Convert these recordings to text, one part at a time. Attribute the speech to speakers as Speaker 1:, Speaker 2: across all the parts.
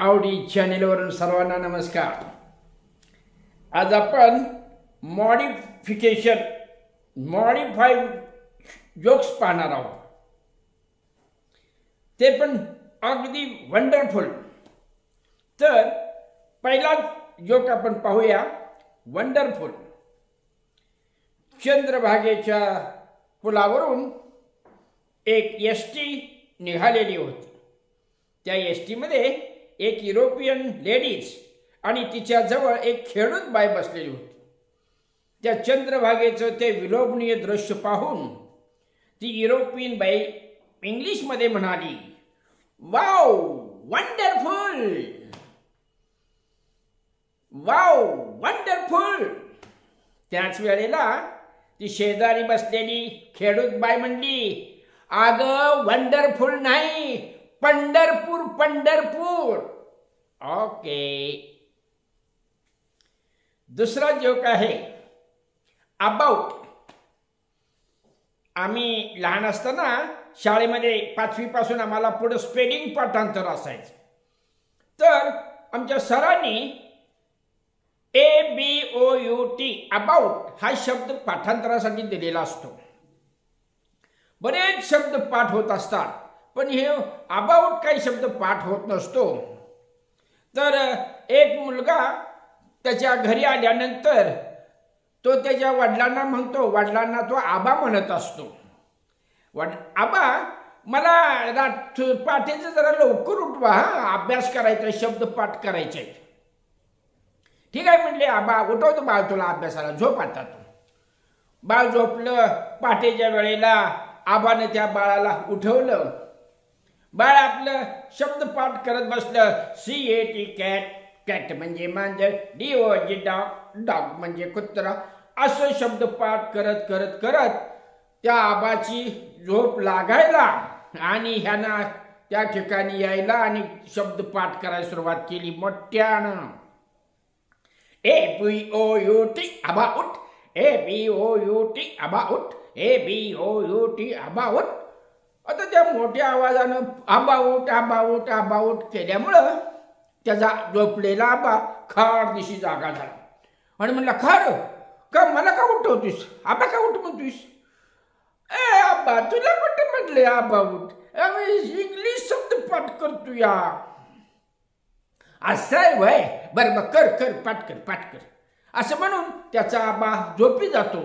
Speaker 1: आवडी चॅनेलवरून सर्वांना नमस्कार। आज आपण मॉडिफाईड जोक्स पाहणार आहोत, ते पण अगदी वंडरफुल। तर पहिला जोक आपण पाहूया, वंडरफुल। चंद्रभागेच्या पुलावरून एक एसटी निघालेली होती। त्या एसटी मध्ये एक युरोपियन लेडीज आणि तिच्या जवळ एक खेळूत बाई बसलेली होती। त्या चंद्रभागेचं ते विलोभनीय दृश्य पाहून ती युरोपियन बाई इंग्लिश मध्ये म्हणाली, वाव वंडरफुल, वाव वंडरफुल। त्याच वेळेला ती शेजारी बसलेली खेळूत बाई म्हणली, अगं वंडरफुल नाही, पंढरपूर पंढरपूर। ओके। दुसरा जोक आहे अबाउट। आम्ही लहान असताना शाळेमध्ये 5वी पासून आम्हाला पुढे स्पेलिंग पाठांतर असायचं। तर आमच्या सरांनी ABOUT अबाउट हा शब्द पाठांतरासाठी दिलेला असतो। बरेच शब्द पाठ होत असतात, पण हे अबाउट काही शब्द पाठ होत नसतो। तर एक मुलगा त्याच्या घरी आल्यानंतर तो त्याच्या वडिलांना म्हणतो, वडिलांना तो आबा म्हणत असतो, आबा मला पाठीचं जरा लवकर उठवा, अभ्यास करायचा, शब्द पाठ करायचे। ठीक आहे म्हणले आबा, उठवतो बाळ तुला अभ्यासाला, झोप आता तू। बाळ झोपलं। पहाटेच्या वेळेला आबाने त्या बाळाला उठवलं। बाळ आपलं शब्द पाठ करत बसलं। CAT कॅट, कॅट म्हणजे मांजर, DOG डॉग, डॉग म्हणजे कुत्रा। असं शब्द पाठ करत करत करत त्या आबाची झोप लागायला आणि ह्यानं त्या ठिकाणी यायला आणि शब्द पाठ करायला सुरुवात केली मोठ्यानं। ABOUT about, ABOUT about, ABOUT about. आता त्या मोठ्या आवाजानं अबाउट अबाउट अबाउट केल्यामुळं त्याचा झोपलेला आबा खाड दिशी जागा झाला आणि म्हणला, खार का मला का उठवतोस, आबा का उठ म्हणतोस? आबा तुला कुठं म्हटले अबाउट, इंग्लिश शब्द पाठ करतो या। असं आहे वय, बरं बरं कर कर पाठ कर पाठ कर, असं म्हणून त्याचा आबा झोपी जातो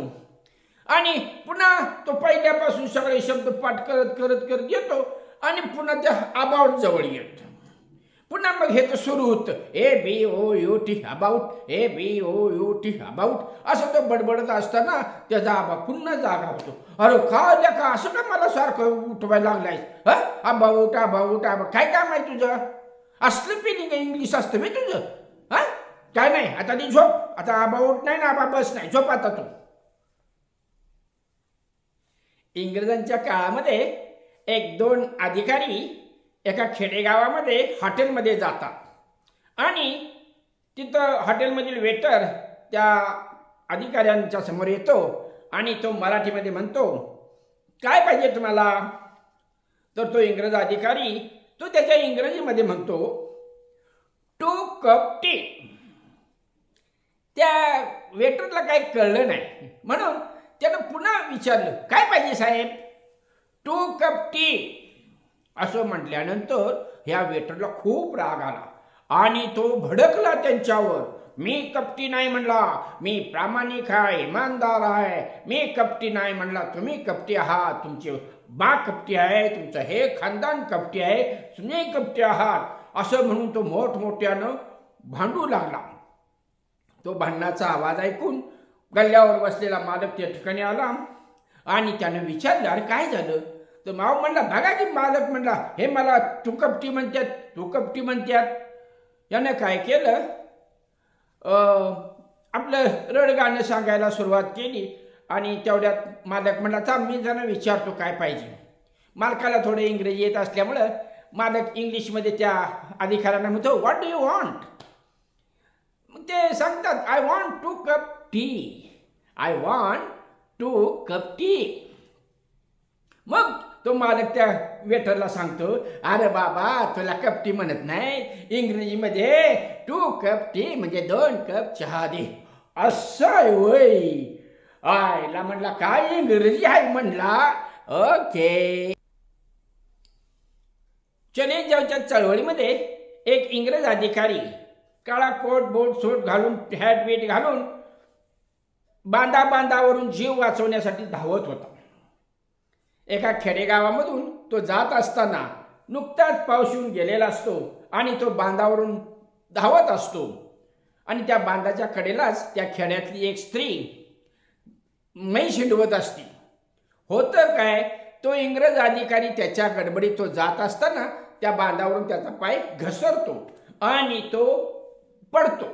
Speaker 1: आणि पुन्हा तो पहिल्यापासून सगळे शब्द पाठ करत करत करत येतो आणि पुन्हा त्या अबाउट जवळ येतो। पुन्हा मग हे तर सुरू होतं, ABOUT अबाउट, ABOUट अबाउट। असं तो बडबडत असताना त्याचा आबा पुन्हा जागा होतो। अरे का का असं का मला सारखं उठवायला लागलाय, अबाउट अबाउट अबाउट, काय काम आहे तुझं? असलं फिलिंग इंग्लिश असतं मी तुझं? काय नाही, आता ती झोप, आता अबाउट नाही ना, आबा बस नाही, झोप आता तू। इंग्रजांच्या काळामध्ये 1-2 अधिकारी एका खेडेगावामध्ये हॉटेलमध्ये जातात आणि तिथं हॉटेलमधील वेटर त्या अधिकाऱ्यांच्या समोर येतो आणि तो मराठीमध्ये म्हणतो, काय पाहिजे तुम्हाला? तर तो इंग्रज अधिकारी तो त्याच्या इंग्रजीमध्ये म्हणतो, 2 कप टी। त्या वेटरला काही कळलं नाही म्हणून त्यानं पुन्हा विचारलं, काय पाहिजे साहेब? 2 कप टी असं म्हटल्यानंतर ह्या वेटरला खूप राग आला आणि तो भडकला त्यांच्यावर। मी कपटी नाही म्हणला, मी प्रामाणिक आहे, इमानदार आहे, मी कपटी नाही म्हणला, तुम्ही कपटी आहात, तुमचे बा कपटी आहे, तुमचं हे खानदान कपटी आहे, तुम्ही कपटी आहात, असं म्हणून तो मोठमोठ्यानं भांडू लागला। तो भांडणाचा आवाज ऐकून गल्ल्यावर बसलेला मालक त्या ठिकाणी आला आणि त्याने विचारलं, अरे काय झालं? तर माव म्हणला, बघा की मालक म्हणला, हे मला तू कपटी म्हणतात, तू कपटी म्हणतात। यानं काय केलं, आपलं रडगाणं सांगायला सुरुवात केली आणि तेवढ्यात मालक म्हणला, थांब मी जरा विचारतो काय पाहिजे। मालकाला थोडं इंग्रजी येत असल्यामुळं मालक इंग्लिशमध्ये त्या अधिकाऱ्यांना म्हणतो, व्हॉट डू यू वॉन्ट? मग ते सांगतात, I want 2 cup T, I want 2 cup T. मग तो मालक त्या वेटरला सांगतो, अरे बाबा तुला कप टी म्हणत नाही, इंग्रजीमध्ये 2 कप टी म्हणजे 2 कप चहा दे. असं आहे वय. आयला म्हणला काय इंग्रजी आहे म्हणला. ओके. चले जाऊच्या चळवळीमध्ये एक इंग्रज अधिकारी काळा कोट बोट सूट घालून हॅट बीट घालून बांधावरून जीव वाचवण्यासाठी धावत होता. एका खेडेगावामधून तो जात असताना नुकताच पाऊस येऊन गेलेला असतो आणि तो बांधावरून धावत असतो आणि त्या बांधाच्या कडेलाच त्या खेड्यातली एक स्त्री म्हैस हिंडवत असते. होतं काय, तो इंग्रज अधिकारी त्याच्या गडबडीत तो जात असताना त्या बांधावरून त्याचा पाय घसरतो आणि तो पडतो.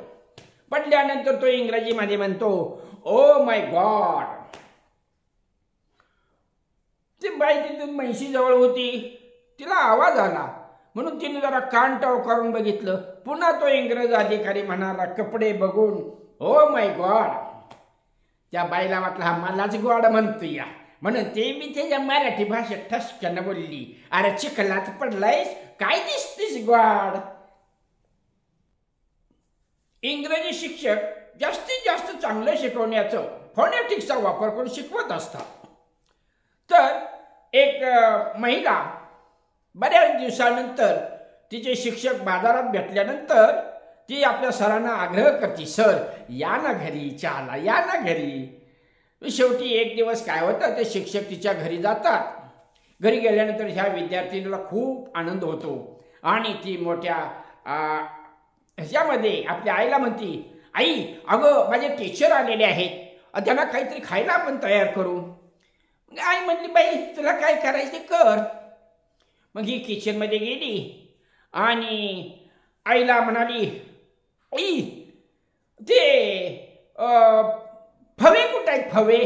Speaker 1: पडल्यानंतर तो इंग्रजीमध्ये म्हणतो, ओ माय गॉड. ती बाई तिथून म्हैशीजवळ होती, तिला आवाज आला म्हणून तिने जरा कान टाव करून बघितलं. पुन्हा तो इंग्रज अधिकारी म्हणाला कपडे बघून, ओ माय गॉड. त्या बाईला वाटलं हा मलाच गॉड म्हणतो या, म्हणून ते मी त्याच्या मराठी भाषेत ठसक्यानं बोलली, अरे चिखलात पडलायस काय दिसतीस गॉड. इंग्रजी शिक्षक जास्तीत जास्त चांगलं शिकवण्याचं फोनेटिक्सचा वापर करून शिकवत असतात. तर एक महिला बऱ्याच दिवसानंतर तिचे शिक्षक बाजारात भेटल्यानंतर ती आपल्या सरांना आग्रह करते, सर या ना घरी, चहाला या ना घरी. शेवटी एक दिवस काय होतं, ते शिक्षक तिच्या घरी जातात. घरी गेल्यानंतर ह्या विद्यार्थिनीला खूप आनंद होतो आणि ती मोठ्या ह्याच्यामध्ये आपल्या आईला म्हणती, आई अगं माझे टीचर आलेले आहेत, त्यांना काहीतरी खायला आपण तयार करू. आई म्हणली, बाई तुला काय करायचं कर. मग ही किचनमध्ये गेली आणि आईला म्हणाली, आई ते फवे कुठे आहेत फवे.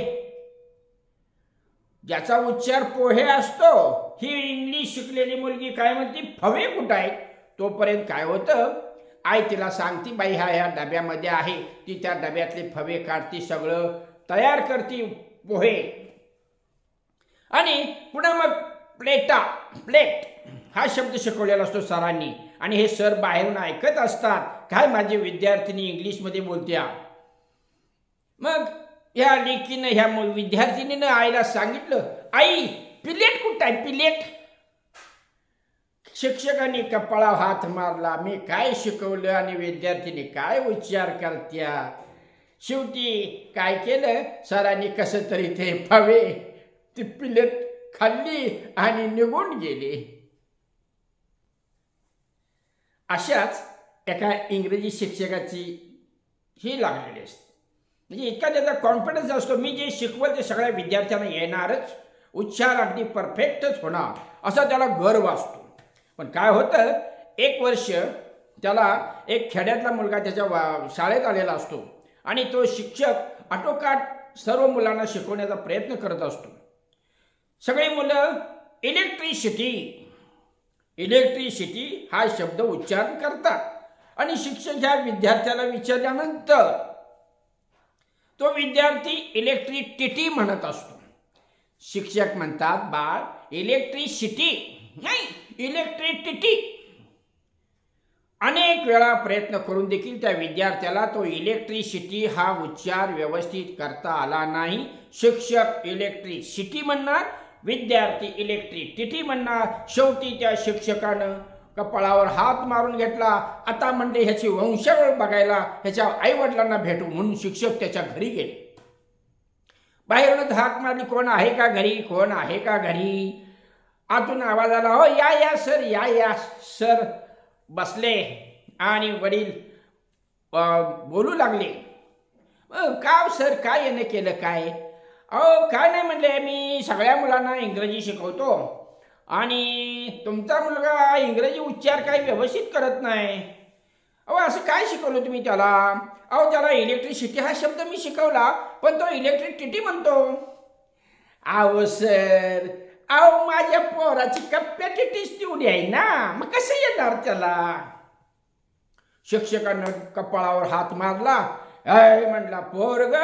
Speaker 1: ज्याचा उच्चार पोहे असतो, ही इंग्लिश शिकलेली मुलगी काय म्हणते फवे कुठे आहेत. तोपर्यंत काय होतं, आई तिला सांगती, बाई ह्या डब्यामध्ये आहे. ती त्या डब्यातले फवे काढती, सगळं तयार करती पोहे. आणि पुन्हा मग प्लेट हा शब्द शिकवलेला असतो सरांनी आणि हे सर बाहेरून ऐकत असतात, काय माझी विद्यार्थिनी इंग्लिशमध्ये बोलत्या. मग ह्या लेकीनं ह्या विद्यार्थिनीनं आईला सांगितलं, आई प्लेट कुठं आहे प्लेट. शिक्षकांनी कपाळावर हात मारला, मी काय शिकवलं आणि विद्यार्थिनी काय उच्चार करत्या. शेवटी काय केलं, सरांनी कसं तरी ते फवे ती प्लेट खाल्ली आणि निघून गेले. अशाच एका इंग्रजी शिक्षकाची ही लागलेली असते. म्हणजे इतका त्याचा कॉन्फिडन्स असतो, मी जे शिकवल ते सगळ्या विद्यार्थ्यांना येणारच, उच्चार अगदी परफेक्टच होणार असा त्याला गर्व असतो. पण काय होतं, एक वर्ष त्याला एक खेड्यातला मुलगा त्याच्या शाळेत आलेला असतो आणि तो शिक्षक आटोकाट सर्व मुलांना शिकवण्याचा प्रयत्न करत असतो. सगळी मुलं इलेक्ट्रिसिटी हा शब्द उच्चारण करतात आणि शिक्षक ह्या विद्यार्थ्याला विचारल्यानंतर तो विद्यार्थी इलेक्ट्रिसिटी म्हणत असतो. शिक्षक म्हणतात, बाळ इलेक्ट्रिसिटी नाही इलेक्ट्रिसिटी. अनेक वेळा प्रयत्न करून देखील त्या विद्यार्थ्याला तो इलेक्ट्रिसिटी हा उच्चार व्यवस्थित करता आला नाही. शिक्षक इलेक्ट्रिसिटी म्हणणार, विद्यार्थी इलेक्ट्रिसिटी म्हणणार. शेवटी त्या शिक्षकानं कपाळावर हात मारून घेतला. आता म्हणजे ह्याची वंशावळ बघायला ह्याच्या आईवडिलांना भेटू म्हणून शिक्षक त्याच्या घरी गेले. बाहेरून हाक मारली, कोण आहे का घरी, कोण आहे का घरी. आतून आवाज आला, हो या सर, या सर बसले आणि वडील बोलू लागले, का सर काय येणं केलं काय. अहो काय नाही म्हणले, मी सगळ्या मुलांना इंग्रजी शिकवतो आणि तुमचा मुलगा इंग्रजी उच्चार काही व्यवस्थित करत नाही. अहो असं काय शिकवलं तुम्ही त्याला. अहो त्याला इलेक्ट्रिसिटी हा शब्द मी शिकवला पण तो इलेक्ट्रिसिटी म्हणतो. अहो सर, अहो माझ्या पोराची कपॅसिटीच तेवढी आहे ना, मग कसं येणार त्याला. शिक्षकानं कपाळावर हात मारला, म्हणला पोरग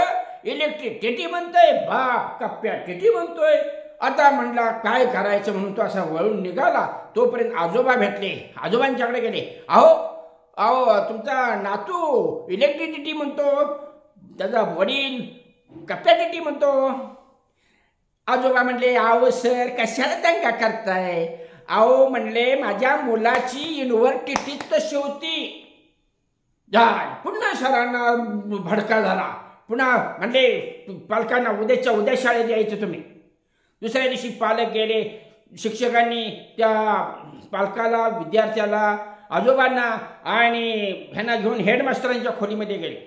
Speaker 1: इलेक्ट्रिसिटी म्हणतोय, बाप कपॅसिटी म्हणतोय. आता म्हणला काय करायचं म्हणून तो असा वळून निघाला. तोपर्यंत आजोबा भेटले. आजोबांच्याकडे गेले. अहो अहो तुमचा नातू इलेक्ट्रिसिटी म्हणतो, त्याचा वडील कपॅसिटी म्हणतो. आजोबा म्हणले अहो सर कशाला दंगा करताय. अहो म्हणले माझ्या मुलाची युनिव्हर्सिटीच तशी होती. पुन्हा सरांना भडका झाला. पुन्हा म्हणले पालकांना उद्याच्या उद्या शाळेत यायचं तुम्ही. दुसऱ्या दिवशी पालक गेले. शिक्षकांनी त्या पालकाला, विद्यार्थ्याला, आजोबांना आणि ह्यांना घेऊन हेडमास्टरांच्या खोलीमध्ये गेले.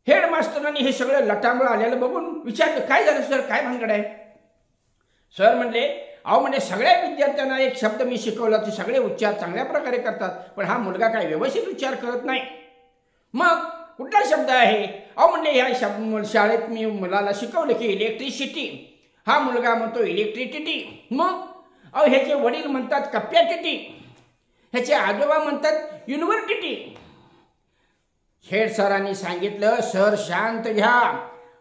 Speaker 1: हेडमास्टरांनी हे सगळं लटांबळ आलेलं बघून विचारलं काय झालं सर, काय भानगड आहे. सर म्हणले अहो म्हणजे सगळ्या विद्यार्थ्यांना एक शब्द मी शिकवला ते सगळे उच्चार चांगल्या प्रकारे करतात, पण हा मुलगा काय व्यवस्थित उच्चार करत नाही. मग कुठला शब्द आहे. अहो म्हणले ह्या शाळेत मी मुलाला शिकवलं की इलेक्ट्रिसिटी, हा मुलगा म्हणतो इलेक्ट्रिसिटी. मग अहो ह्याचे वडील म्हणतात कपॅसिटी, ह्याचे आजोबा म्हणतात युनिव्हर्सिटी. हेड सरांनी सांगितलं सर शांत घ्या.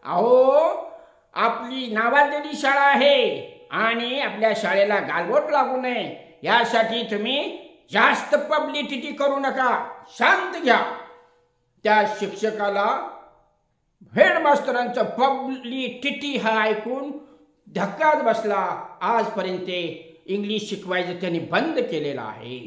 Speaker 1: अहो आपली नावाजलेली शाळा आहे आणि आपल्या शाळेला गालबोट लागू नये यासाठी तुम्ही जास्त पब्लिसिटी करू नका, शांत घ्या. त्या शिक्षकाला हेडमास्टरांचं पब्लिसिटी हा ऐकून धक्काच बसला. आजपर्यंत इंग्लिश शिकवायचं त्यांनी बंद केलेलं आहे.